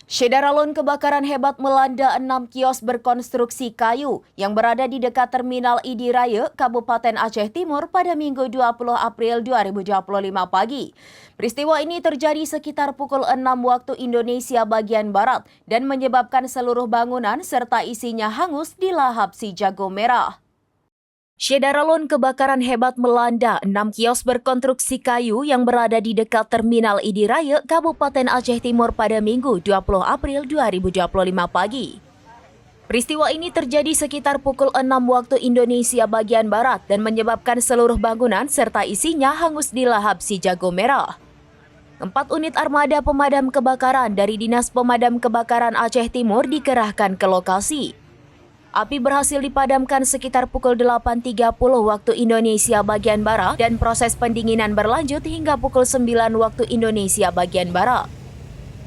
Syederalun kebakaran hebat melanda 6 kios berkonstruksi kayu yang berada di dekat Terminal Idi Raya, Kabupaten Aceh Timur pada Minggu 20 April 2025 pagi. Peristiwa ini terjadi sekitar pukul 6 waktu Indonesia bagian Barat dan menyebabkan seluruh bangunan serta isinya hangus di lahap si jago merah. Syederalun kebakaran hebat melanda 6 kios berkonstruksi kayu yang berada di dekat Terminal Idi Raya, Kabupaten Aceh Timur pada Minggu 20 April 2025 pagi. Peristiwa ini terjadi sekitar pukul 6 waktu Indonesia bagian Barat dan menyebabkan seluruh bangunan serta isinya hangus di lahap si jago merah. 4 unit armada pemadam kebakaran dari Dinas Pemadam Kebakaran Aceh Timur dikerahkan ke lokasi. Api berhasil dipadamkan sekitar pukul 8.30 waktu Indonesia bagian Barat dan proses pendinginan berlanjut hingga pukul 9 waktu Indonesia bagian Barat.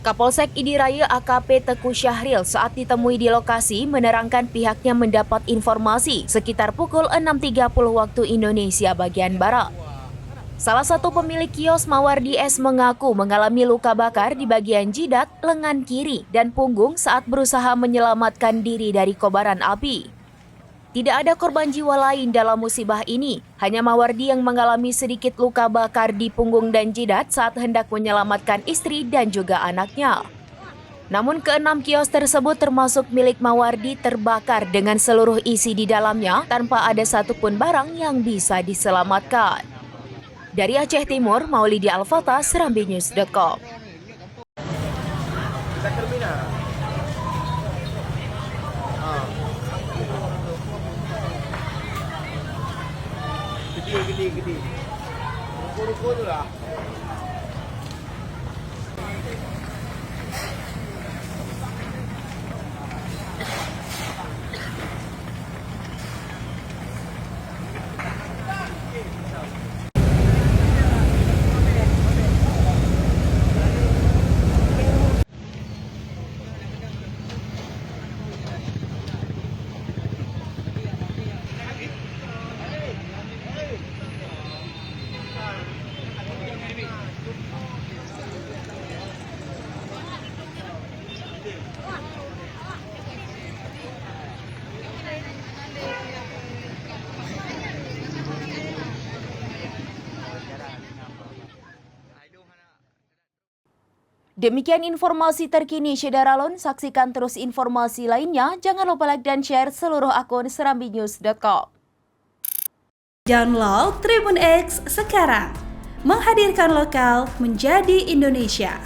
Kapolsek Idi Raya AKP Teku Syahril saat ditemui di lokasi menerangkan pihaknya mendapat informasi sekitar pukul 6.30 waktu Indonesia bagian Barat. Salah satu pemilik kios Mawardi S mengaku mengalami luka bakar di bagian jidat, lengan kiri, dan punggung saat berusaha menyelamatkan diri dari kobaran api. Tidak ada korban jiwa lain dalam musibah ini, hanya Mawardi yang mengalami sedikit luka bakar di punggung dan jidat saat hendak menyelamatkan istri dan juga anaknya. Namun ke-6 kios tersebut termasuk milik Mawardi terbakar dengan seluruh isi di dalamnya tanpa ada satupun barang yang bisa diselamatkan. Dari Aceh Timur, Maulidia Alfata, SerambiNews.com. Kita terminal. Gede. Ruko-ruko tu lah. Demikian informasi terkini Syederalun. Saksikan terus informasi lainnya. Jangan lupa like dan share seluruh akun SerambiNews.com. Download Tribun X sekarang. Menghadirkan lokal menjadi Indonesia.